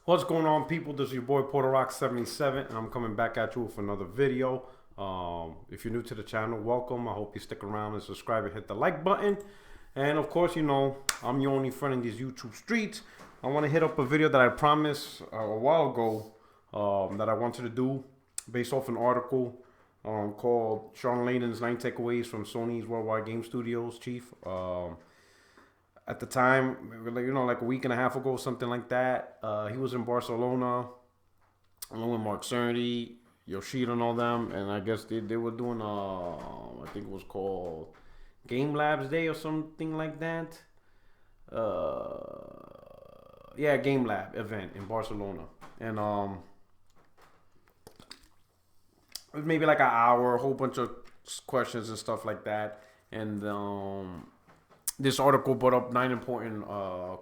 What's going on, people? This is your boy Porter Rock 77, and I'm coming back at you with another video. If you're new to the channel, welcome. I hope you stick around and subscribe and hit the like button. And of course, you know, I'm your only friend in these YouTube streets. I want to hit up a video that I promised a while ago that I wanted to do based off an article called Shawn Layden's 9 Takeaways from Sony's Worldwide Game Studios Chief. At the time, like a week and a half ago, something like that, he was in Barcelona along with Mark Cerny, Yoshida and all them, and I guess they were doing, I think it was called Game Labs Day or something like that. Yeah, Game Lab event in Barcelona. And it was maybe like an hour, a whole bunch of questions and stuff like that. And this article brought up 9 important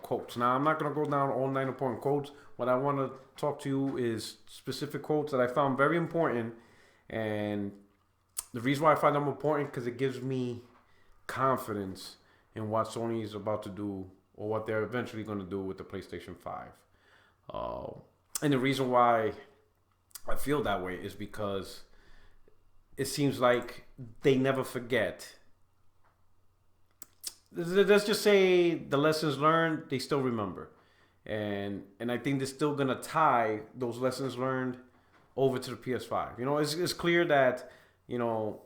quotes. Now, I'm not going to go down all 9 important quotes. What I want to talk to you is specific quotes that I found very important. And the reason why I find them important because it gives me confidence in what Sony is about to do or what they're eventually going to do with the PlayStation 5. And the reason why I feel that way is because it seems like they never forget. Let's just say the lessons learned, they still remember. And I think they're still going to tie those lessons learned over to the PS5. You know, it's clear that, you know,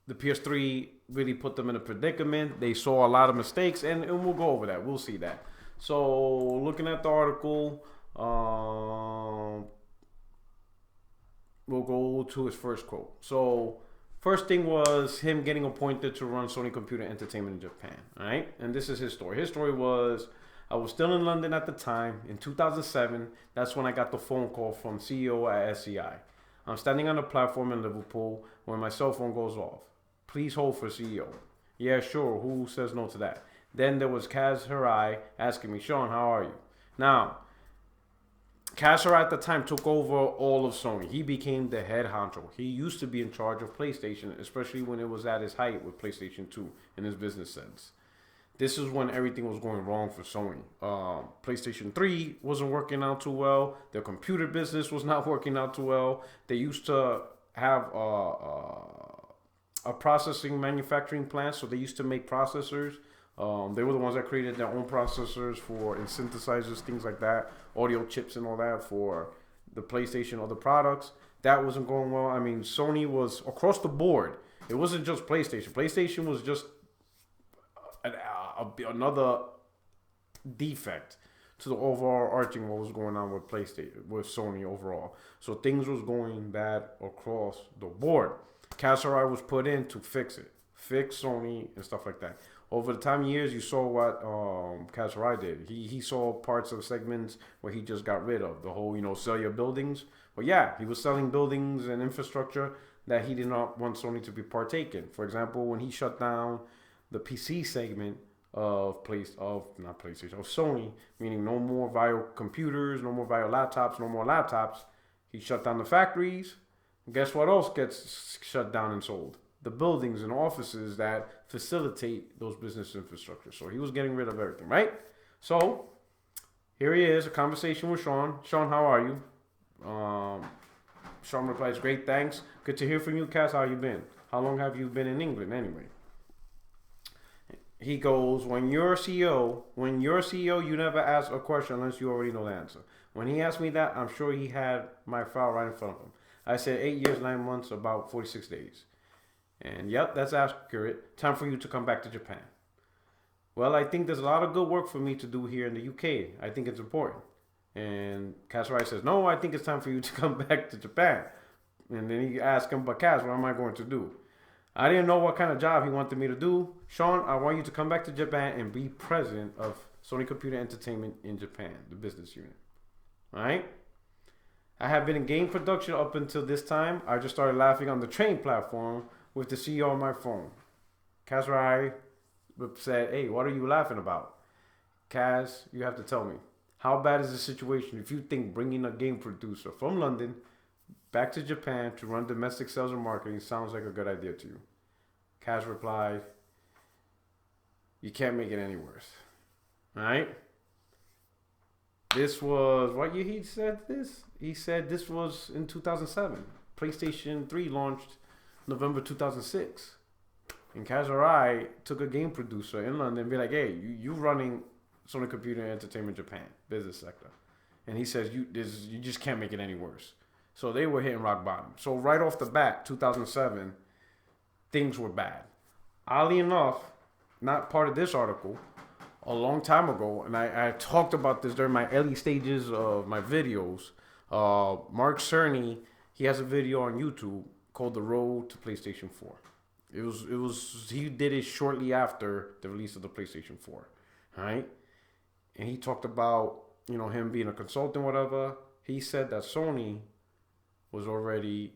the PS3 really put them in a predicament. They saw a lot of mistakes, and we'll go over that. We'll see that. So, looking at the article, we'll go to his first quote. So, first thing was him getting appointed to run Sony Computer Entertainment in Japan, all right? And this is his story. His story was, I was still in London at the time. In 2007, that's when I got the phone call from CEO at SCI. I'm standing on the platform in Liverpool when my cell phone goes off. Please hold for CEO. Yeah, sure. Who says no to that? Then there was Kaz Hirai asking me, Shawn, how are you? Now, Kaz Hirai at the time took over all of Sony. He became the head honcho. He used to be in charge of PlayStation, especially when it was at its height with PlayStation 2 in his business sense. This is when everything was going wrong for Sony. PlayStation 3 wasn't working out too well. Their computer business was not working out too well. They used to have a processing manufacturing plant, so they used to make processors. They were the ones that created their own processors and synthesizers, things like that, audio chips and all that for the PlayStation or the products. That wasn't going well. I mean, Sony was across the board. It wasn't just PlayStation. PlayStation was just another defect to the overall arching what was going on with PlayStation, with Sony overall. So things was going bad across the board. Kaz Hirai was put in to fix it, fix Sony and stuff like that. Over the time years, you saw what Kaz Hirai did. He saw parts of segments where he just got rid of the whole, you know, sell your buildings. But yeah, he was selling buildings and infrastructure that he did not want Sony to be partaken. For example, when he shut down the PC segment of Sony, meaning no more Vio computers, no more Vio laptops, no more laptops. He shut down the factories. Guess what else gets shut down and sold? The buildings and offices that facilitate those business infrastructure. So he was getting rid of everything, right? So here he is, a conversation with Shawn. Shawn, how are you? Shawn replies, great, thanks. Good to hear from you, Cass. How you been? How long have you been in England anyway? He goes, when you're CEO, you never ask a question unless you already know the answer. When he asked me that, I'm sure he had my file right in front of him. I said 8 years, 9 months, about 46 days. And yep, that's accurate. Time for you to come back to Japan. Well, I think there's a lot of good work for me to do here in the UK. I think it's important. And Kaz Hirai says, no, I think it's time for you to come back to Japan. And then he asks him, but Kaz, what am I going to do? I didn't know what kind of job he wanted me to do. Shawn, I want you to come back to Japan and be president of Sony Computer Entertainment in Japan, the business unit. All right? I have been in game production up until this time. I just started laughing on the train platform with the CEO on my phone. Kaz Hirai said, hey, what are you laughing about? Kaz, you have to tell me. How bad is the situation if you think bringing a game producer from London back to Japan to run domestic sales and marketing sounds like a good idea to you? Kaz replied, you can't make it any worse. All right? This was what year he said this? He said this was in 2007. PlayStation 3 launched November 2006. And Kazurai took a game producer in London and be like, hey, you running Sony Computer Entertainment Japan business sector. And he says, you just can't make it any worse. So they were hitting rock bottom. So right off the bat, 2007, things were bad. Oddly enough, not part of this article, a long time ago, and I talked about this during my early stages of my videos. Mark Cerny, he has a video on YouTube called "The Road to PlayStation 4." He did it shortly after the release of the PlayStation 4, right? And he talked about him being a consultant, whatever. He said that Sony was already,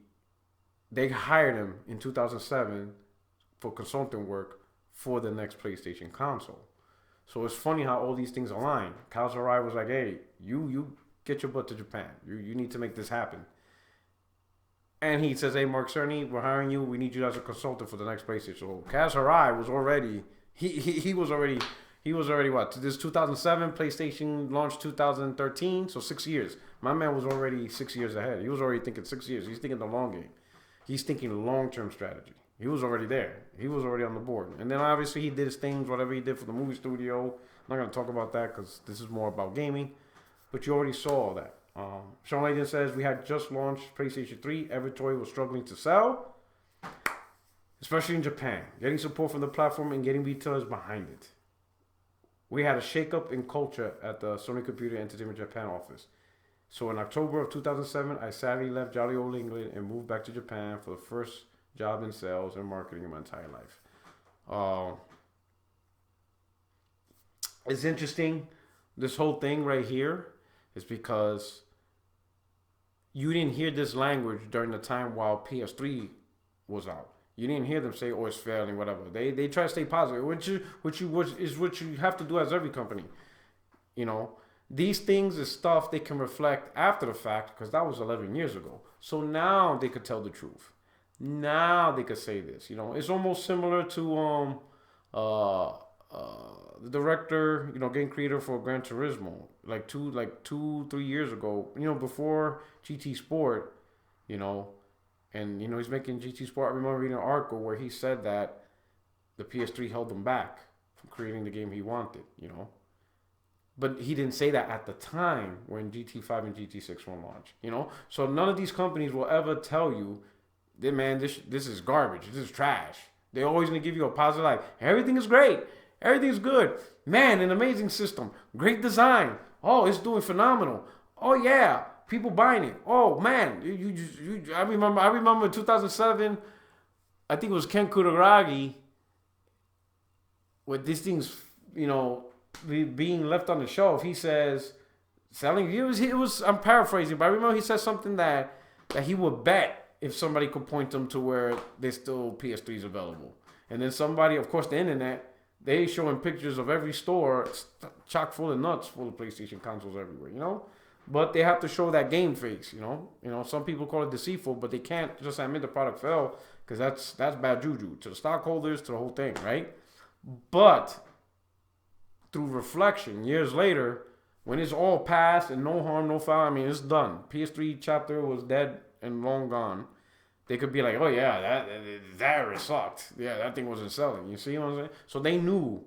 they hired him in 2007 for consulting work for the next PlayStation console. So it's funny how all these things align. Kazurai was like, hey, you get your butt to Japan. You need to make this happen. And he says, hey, Mark Cerny, we're hiring you. We need you as a consultant for the next PlayStation. So Kazurai was already, he was already what? This 2007, PlayStation launched 2013, so 6 years. My man was already 6 years ahead. He was already thinking 6 years. He's thinking the long game. He's thinking long-term strategy. He was already there. He was already on the board. And then obviously he did his things, whatever he did for the movie studio. I'm not going to talk about that because this is more about gaming. But you already saw all that. Shawn Layden says, we had just launched PlayStation 3. Every toy was struggling to sell, especially in Japan. Getting support from the platform and getting retailers behind it. We had a shakeup in culture at the Sony Computer Entertainment Japan office. So in October of 2007, I sadly left jolly old England and moved back to Japan for the first job in sales and marketing in my entire life. It's interesting. This whole thing right here is because you didn't hear this language during the time while PS3 was out. You didn't hear them say, "Oh, it's failing," whatever. They try to stay positive, which is what you have to do as every company. These things is stuff they can reflect after the fact because that was 11 years ago. So now they could tell the truth. Now they could say this. It's almost similar to the director, game creator for Gran Turismo, like 2-3 years ago. Before GT Sport, and he's making GT Sport. I remember reading an article where he said that the PS3 held him back from creating the game he wanted. But he didn't say that at the time when GT5 and GT6 were launched. So none of these companies will ever tell you, man, this is garbage. This is trash. They're always gonna give you a positive, like everything is great, everything is good, man, an amazing system, great design. Oh, it's doing phenomenal. Oh yeah, people buying it. Oh man, I remember 2007. I think it was Ken Kutaragi with these things, being left on the shelf. He says selling views. It was I'm paraphrasing, but I remember he said something that he would bet if somebody could point them to where there's still PS3s available. And then somebody, of course, the internet, they showing pictures of every store chock full of nuts, full of PlayStation consoles everywhere, But they have to show that game face, Some people call it deceitful, but they can't just admit the product fell because that's bad juju to the stockholders, to the whole thing, right? But through reflection, years later, when it's all past and no harm, no foul, it's done. PS3 chapter was dead and long gone. They could be like, oh yeah, that sucked. Yeah, that thing wasn't selling. You see what I'm saying? So they knew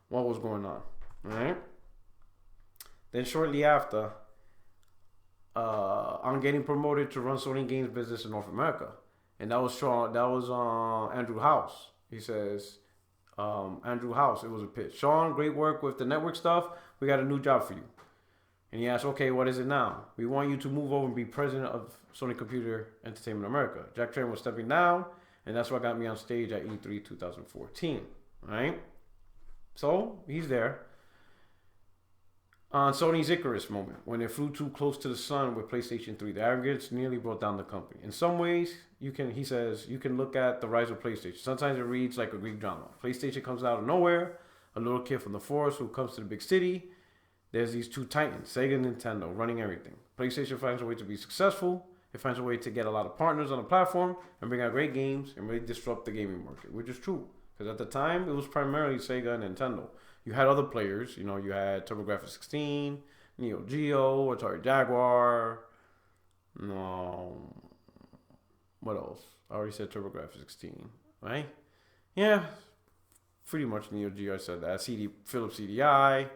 what was going on. All right. Then shortly after, I'm getting promoted to run Sony Games business in North America, and that was Andrew House. He says, Andrew House. It was a pitch. Shawn, great work with the network stuff. We got a new job for you. And he asked, okay, what is it now? We want you to move over and be president of Sony Computer Entertainment America. Jack Tran was stepping down, and that's what got me on stage at E3 2014. Right? So, he's there. On Sony's Icarus moment, when it flew too close to the sun with PlayStation 3, the arrogance nearly brought down the company. In some ways, he says, you can look at the rise of PlayStation. Sometimes it reads like a Greek drama. PlayStation comes out of nowhere, a little kid from the forest who comes to the big city. There's these two titans, Sega and Nintendo, running everything. PlayStation finds a way to be successful. It finds a way to get a lot of partners on the platform and bring out great games and really disrupt the gaming market, which is true. Because at the time, it was primarily Sega and Nintendo. You had other players, you had TurboGrafx 16, Neo Geo, Atari Jaguar. No, what else? I already said TurboGrafx 16, right? Yeah, pretty much Neo Geo. I said that. Philips CDI.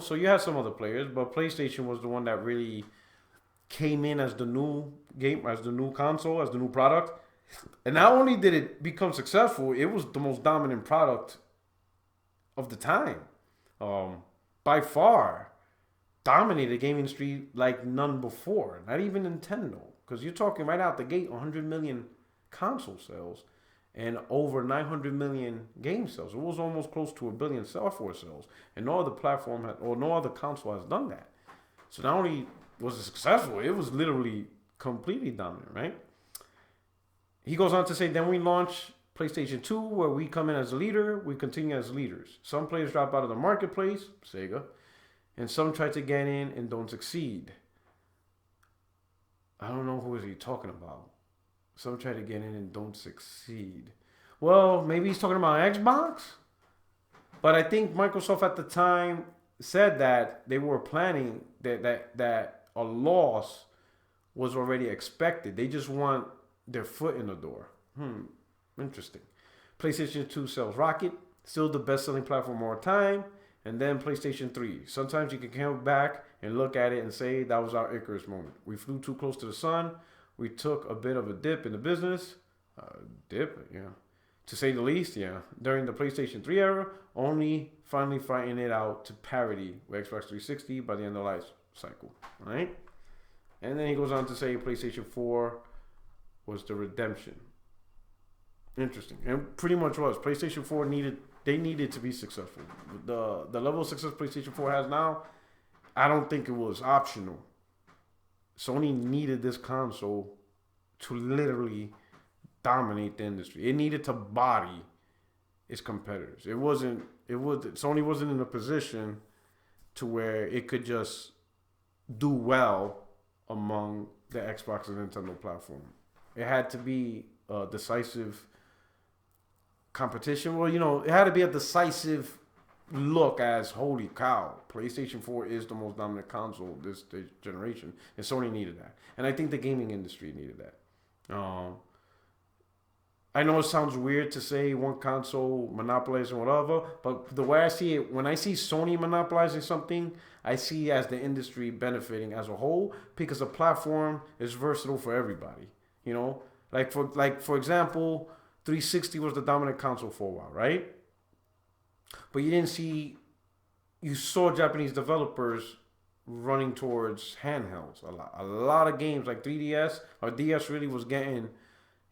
So you had some other players, but PlayStation was the one that really came in as the new game, as the new console, as the new product. And not only did it become successful, it was the most dominant product of the time. Um, by far, dominated the gaming industry like none before. Not even Nintendo, because you're talking right out the gate, 100 million console sales and over 900 million game sales. It was almost close to a billion software sales, and no other platform or no other console has done that. So not only was it successful, it was literally completely dominant, right? He goes on to say, then we launch PlayStation 2, where we come in as a leader, we continue as leaders. Some players drop out of the marketplace, Sega, and some try to get in and don't succeed. I don't know who is he talking about. Some try to get in and don't succeed. Well, maybe he's talking about Xbox. But I think Microsoft at the time said that they were planning that a loss was already expected. They just want their foot in the door. Interesting. PlayStation 2 sells rocket, still the best-selling platform of all time. And then PlayStation 3. Sometimes you can come back and look at it and say that was our Icarus moment. We flew too close to the sun. We took a bit of a dip in the business. Yeah. To say the least, yeah. During the PlayStation 3 era, only finally fighting it out to parity with Xbox 360 by the end of the life cycle. Right? And then he goes on to say PlayStation 4 was the redemption. Interesting. And pretty much was. PlayStation 4 needed to be successful. The level of success PlayStation 4 has now, I don't think it was optional. Sony needed this console to literally dominate the industry. It needed to body its competitors. Sony wasn't in a position to where it could just do well among the Xbox and Nintendo platform. It had to be a decisive competition. Well, it had to be a decisive look as, holy cow, PlayStation 4 is the most dominant console this generation, and Sony needed that. And I think the gaming industry needed that. I know it sounds weird to say one console monopolizing whatever, but the way I see it, when I see Sony monopolizing something, I see as the industry benefiting as a whole, because a platform is versatile for everybody. For example, 360 was the dominant console for a while, right? But you saw Japanese developers running towards handhelds a lot. A lot of games like 3DS or DS really was getting,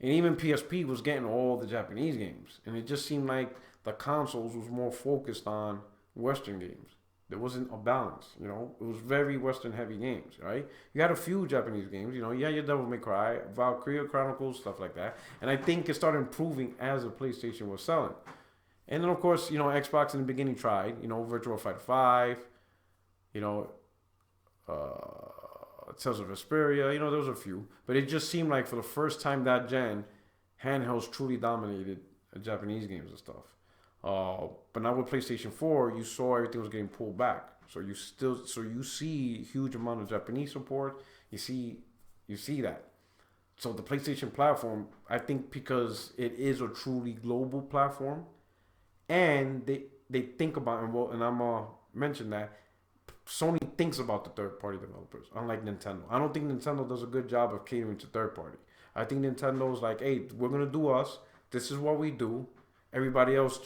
and even PSP was getting all the Japanese games. And it just seemed like the consoles was more focused on Western games. There wasn't a balance, It was very Western heavy games, right? You had a few Japanese games, you had your Devil May Cry, Valkyria Chronicles, stuff like that. And I think it started improving as the PlayStation was selling. And then, of course, Xbox in the beginning tried, Virtua Fighter 5, Tales of Vesperia, there was a few. But it just seemed like for the first time that gen, handhelds truly dominated Japanese games and stuff. But now with PlayStation 4, you saw everything was getting pulled back. So you see huge amount of Japanese support. You see that. So the PlayStation platform, I think because it is a truly global platform, and they think about, and I'm gonna mention that Sony thinks about the third-party developers, unlike Nintendo. I don't think Nintendo does a good job of catering to third-party. I think Nintendo's like, hey, we're gonna do us. This is what we do. Everybody else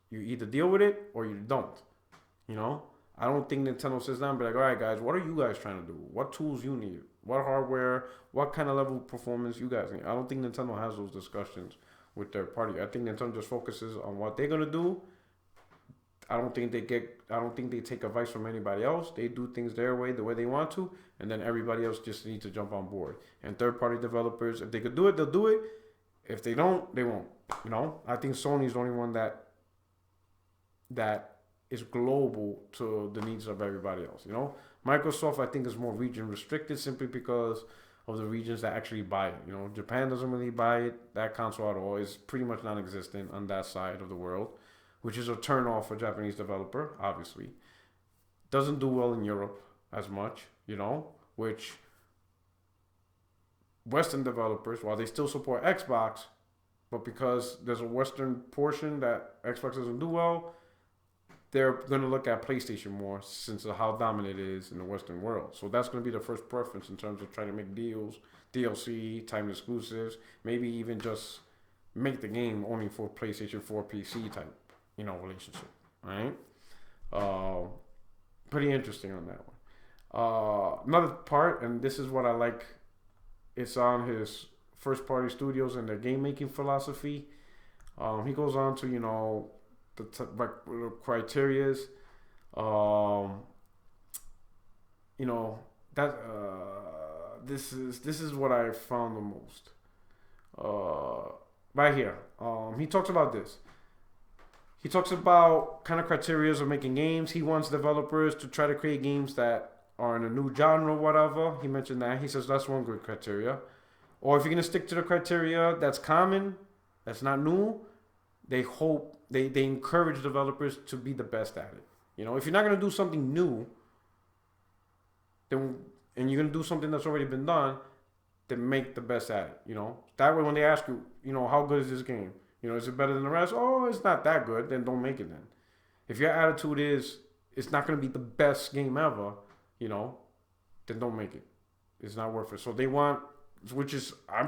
you either deal with it or you don't. I don't think Nintendo sits down and be like, all right, guys, what are you guys trying to do? What tools you need? What hardware? What kind of level of performance you guys need? I don't think Nintendo has those discussions with their party. I think Nintendo just focuses on what they're gonna do. I don't think they take advice from anybody else. They do things their way, the way they want to, and then everybody else just needs to jump on board. And third-party developers, if they could do it, they'll do it. If they don't, they won't. I think Sony's the only one that is global to the needs of everybody else. Microsoft, I think, is more region restricted simply because of the regions that actually buy it. Japan doesn't really buy it, that console at all. It's pretty much non-existent on that side of the world, which is a turn off for a Japanese developer, obviously. Doesn't do well in Europe as much, which Western developers, while they still support Xbox, but because there's a Western portion that Xbox doesn't do well, they're going to look at PlayStation more since of how dominant it is in the Western world. So that's going to be the first preference in terms of trying to make deals, DLC, time exclusives, maybe even just make the game only for PlayStation 4 PC type, relationship. All right? Pretty interesting on that one. Another part, and this is what I like, it's on his first party studios and their game making philosophy. He goes on to, the criterias, that this is what I found the most. Right here, he talks about this. He talks about kind of criterias of making games. He wants developers to try to create games that are in a new genre, whatever. He mentioned that. He says that's one good criteria. Or if you're gonna stick to the criteria that's common, that's not new, they encourage developers to be the best at it. If you're not gonna do something new, then and you're gonna do something that's already been done, then make the best at it. That way when they ask you, how good is this game? Is it better than the rest? Oh, it's not that good. Then don't make it then. If your attitude is it's not gonna be the best game ever, then don't make it. It's not worth it. So they want, that's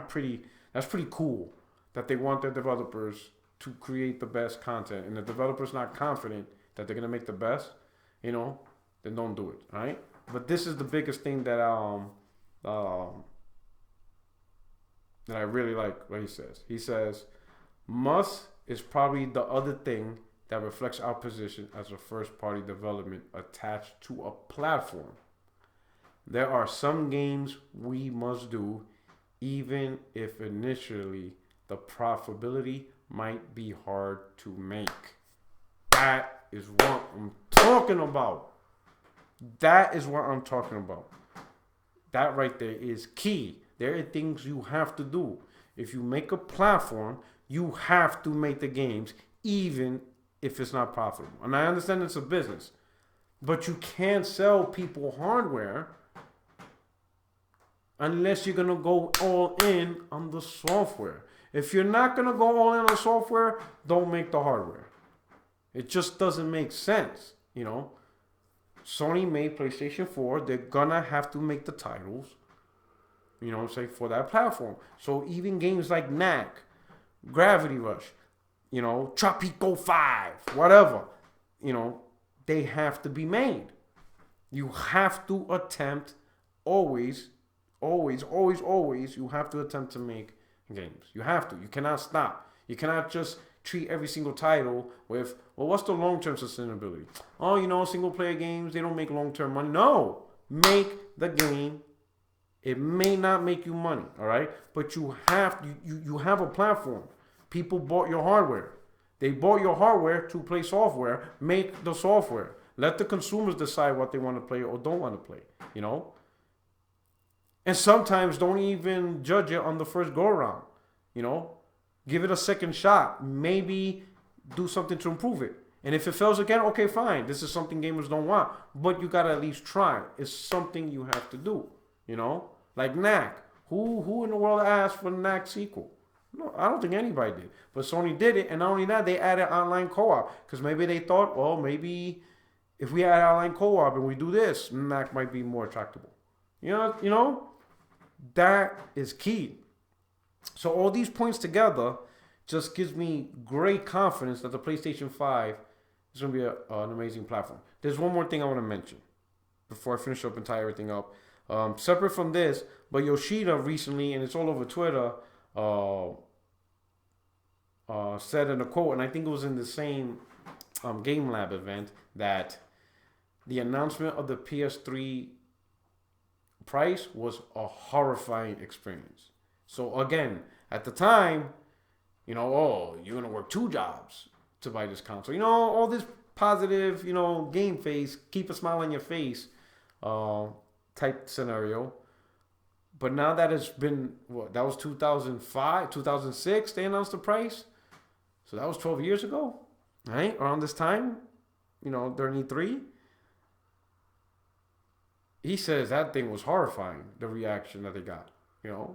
pretty cool that they want their developers to create the best content. And the developer's not confident that they're gonna make the best, then don't do it. All right. But this is the biggest thing that I really like what he says. He says, must is probably the other thing that reflects our position as a first party development attached to a platform. There are some games we must do, even if initially the profitability might be hard to make. That is what I'm talking about. That is what I'm talking about. That right there is key. There are things you have to do. If you make a platform, you have to make the games, even if it's not profitable. And I understand it's a business, but you can't sell people hardware unless you're going to go all in on the software. If you're not going to go all in on software, don't make the hardware. It just doesn't make sense, Sony made PlayStation 4. They're going to have to make the titles, for that platform. So even games like Knack, Gravity Rush, Tropico 5, whatever, they have to be made. You have to attempt always, you have to attempt to make games. You have to. You cannot stop. You cannot just treat every single title with, well, what's the long-term sustainability? Oh, single-player games, they don't make long-term money. No. Make the game. It may not make you money, all right? But you have a platform. People bought your hardware. They bought your hardware to play software. Make the software. Let the consumers decide what they want to play or don't want to play, And sometimes don't even judge it on the first go-around, Give it a second shot. Maybe do something to improve it. And if it fails again, okay, fine. This is something gamers don't want. But you got to at least try. It's something you have to do. Like Knack. Who in the world asked for the Knack sequel? No, I don't think anybody did. But Sony did it, and not only that, they added online co-op. Because maybe they thought, well, maybe if we add online co-op and we do this, Knack might be more attractable. That is key. So all these points together just gives me great confidence that the PlayStation 5 is going to be an amazing platform. There's one more thing I want to mention before I finish up and tie everything up. Separate from this, but Yoshida recently, and it's all over Twitter, said in a quote, and I think it was in the same Game Lab event, that the announcement of the PS3 price was a horrifying experience. So again, at the time, you're going to work 2 jobs to buy this console. All this positive, game face, keep a smile on your face type scenario. But now that it's been, that was 2005, 2006, they announced the price. So that was 12 years ago, right? Around this time, during E3. He says that thing was horrifying, the reaction that they got.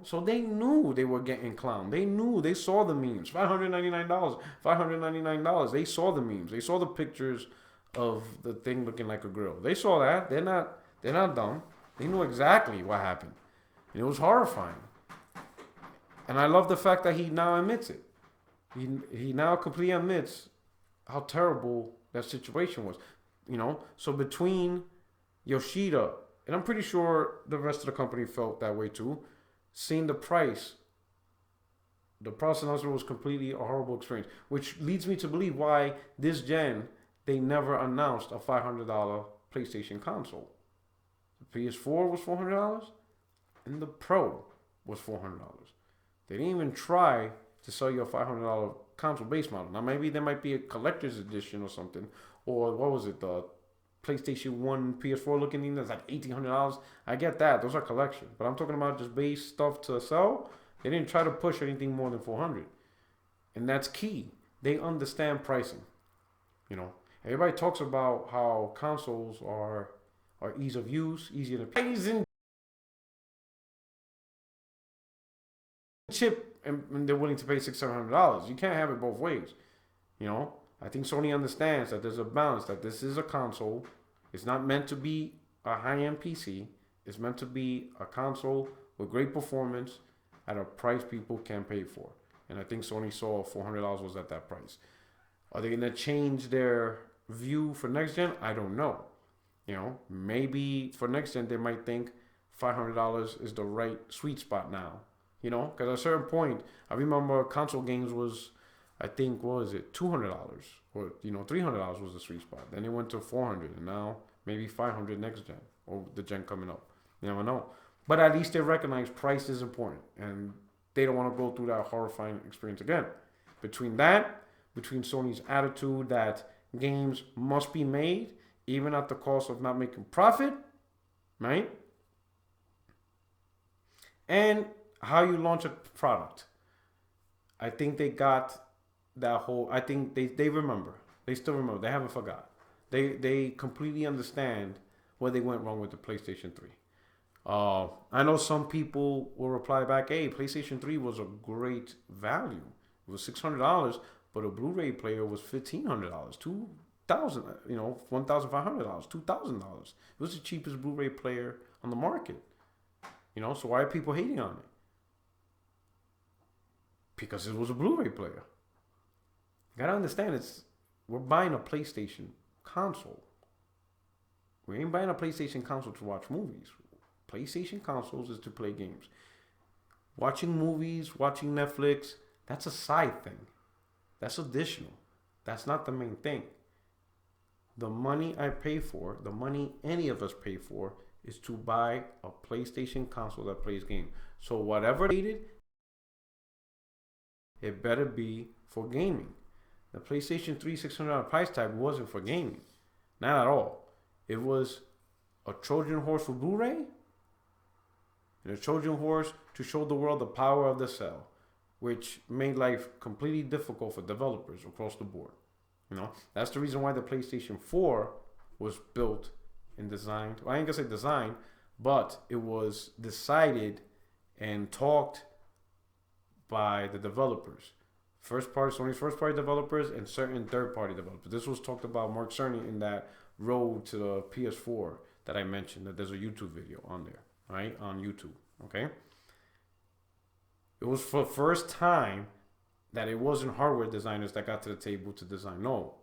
So they knew they were getting clowned. They knew, they saw the memes. $599, $599. They saw the memes. They saw the pictures of the thing looking like a grill. They saw that. They're not dumb. They knew exactly what happened. And it was horrifying. And I love the fact that he now admits it. He now completely admits how terrible that situation was. So between Yoshida, and I'm pretty sure the rest of the company felt that way too, seeing the price announcement was completely a horrible experience, which leads me to believe why this gen they never announced a $500 PlayStation console. The PS4 was $400, and the Pro was $400. They didn't even try to sell you a $500 console base model. Now maybe there might be a collector's edition or something, or what was it, the PlayStation 1 PS4 looking thing that's like $1,800. I get that, those are collection, but I'm talking about just base stuff to sell. They didn't try to push anything more than $400, and that's key. They understand pricing. Everybody talks about how consoles are ease of use, easier to pay, and chip, and they're willing to pay $600-700. You can't have it both ways. I think Sony understands that there's a balance, that this is a console. It's not meant to be a high-end PC. It's meant to be a console with great performance at a price people can pay for. And I think Sony saw $400 was at that price. Are they going to change their view for next gen? I don't know. Maybe for next gen they might think $500 is the right sweet spot now. Because at a certain point, I remember console games was, I think, what was it, $200 or $300 was the sweet spot. Then it went to $400, and now maybe $500 next gen or the gen coming up. You never know. But at least they recognize price is important, and they don't want to go through that horrifying experience again. Between Sony's attitude that games must be made even at the cost of not making profit, right? And how you launch a product. I think they got that whole, I think they remember. They still remember. They haven't forgot. They completely understand where they went wrong with the PlayStation 3. I know some people will reply back, hey, PlayStation 3 was a great value. It was $600, but a Blu-ray player was $1,500, $2,000, $1,500, $2,000. It was the cheapest Blu-ray player on the market. So why are people hating on it? Because it was a Blu-ray player. You gotta understand, we're buying a PlayStation console. We ain't buying a PlayStation console to watch movies. PlayStation consoles is to play games. Watching movies, watching Netflix, that's a side thing. That's additional. That's not the main thing. The money I pay for, the money any of us pay for, is to buy a PlayStation console that plays games. So whatever it better be for gaming. The PlayStation 3 $600 price tag wasn't for gaming. Not at all. It was a Trojan horse for Blu-ray and a Trojan horse to show the world the power of the cell, which made life completely difficult for developers across the board. That's the reason why the PlayStation 4 was built and designed. Well, I ain't gonna say designed, but it was decided and talked by the developers. Sony's first party developers and certain third party developers. This was talked about Mark Cerny in that road to the PS4 that I mentioned, that there's a YouTube video on there, right? On YouTube, okay? It was for the first time that it wasn't hardware designers that got to the table to design. No,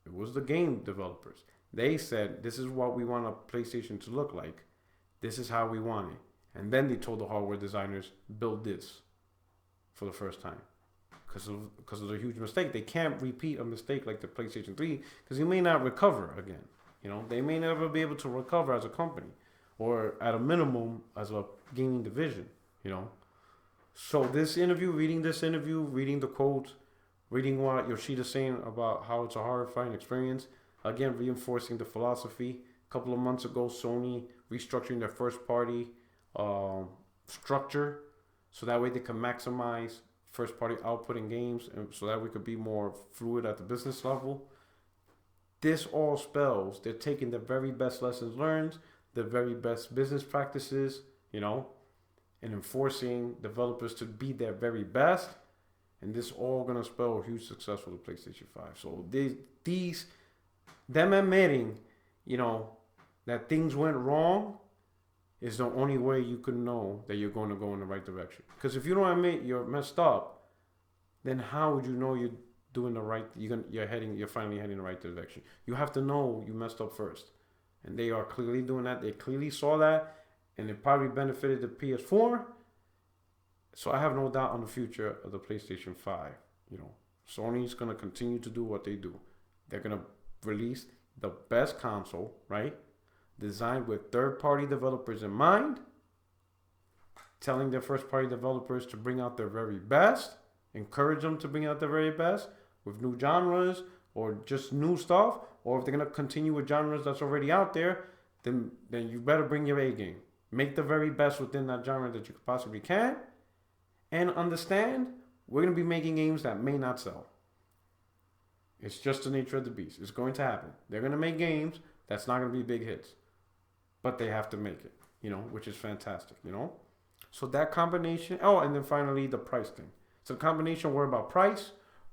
it was the game developers. They said, this is what we want a PlayStation to look like. This is how we want it. And then they told the hardware designers, build this for the first time. Because of the huge mistake. They can't repeat a mistake like the PlayStation 3 because you may not recover again. They may never be able to recover as a company, or at a minimum as a gaming division. So reading the quote, reading what Yoshida's saying about how it's a horrifying experience, again reinforcing the philosophy. A couple of months ago, Sony restructuring their first party structure so that way they can maximize first party output in games, and so that we could be more fluid at the business level. This all spells they're taking the very best lessons learned, the very best business practices, and enforcing developers to be their very best. And this all gonna spell a huge success for the PlayStation 5. So them admitting, that things went wrong is the only way you can know that you're going to go in the right direction. Because if you don't admit you're messed up, then how would you know you're doing the right? You're finally heading in the right direction. You have to know you messed up first, and they are clearly doing that. They clearly saw that, and it probably benefited the PS4. So I have no doubt on the future of the PlayStation 5. Sony's gonna continue to do what they do. They're gonna release the best console, right? Designed with third-party developers in mind, telling their first-party developers to bring out their very best, encourage them to bring out their very best with new genres or just new stuff. Or if they're gonna continue with genres that's already out there, then you better bring your A game. Make the very best within that genre that you possibly can, and understand we're gonna be making games that may not sell. It's just the nature of the beast. It's going to happen. They're gonna make games that's not gonna be big hits, but they have to make it, which is fantastic, So that combination. Oh, and then finally the price thing. So the combination, we're about price,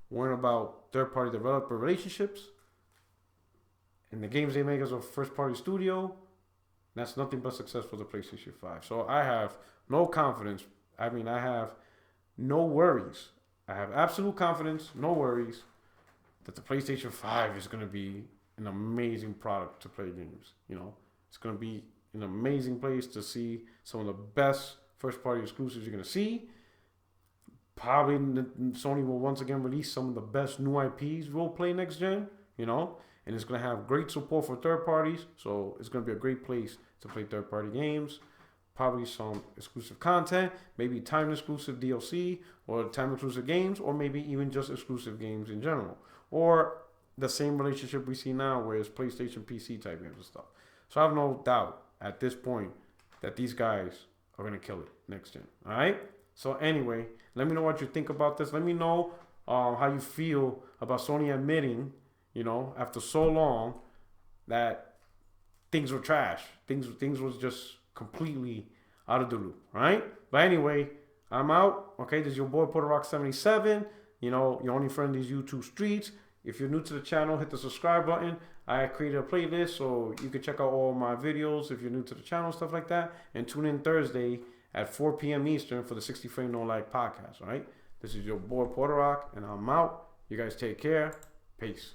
we're about third-party developer relationships, and the games they make as a first-party studio. That's nothing but success for the PlayStation 5. So I have no confidence. I have no worries. I have absolute confidence, no worries, that the PlayStation 5 is going to be an amazing product to play games. It's going to be an amazing place to see some of the best first-party exclusives you're going to see. Probably Sony will once again release some of the best new IPs we'll play next gen, and it's going to have great support for third parties. So it's going to be a great place to play third-party games. Probably some exclusive content, maybe time-exclusive DLC or time-exclusive games, or maybe even just exclusive games in general. Or the same relationship we see now where it's PlayStation PC type games and stuff. So I have no doubt at this point that these guys are going to kill it next gen. All right? So anyway, let me know what you think about this. Let me know how you feel about Sony admitting, after so long that things were trash. Things was just completely out of the loop, right? But anyway, I'm out. Okay, this is your boy Puerto Rock 77. Your only friend is YouTube streets. If you're new to the channel, hit the subscribe button. I created a playlist so you can check out all my videos if you're new to the channel, stuff like that. And tune in Thursday at 4 p.m. Eastern for the 60 Frame No Lag podcast, all right? This is your boy Puerto Rock, and I'm out. You guys take care. Peace.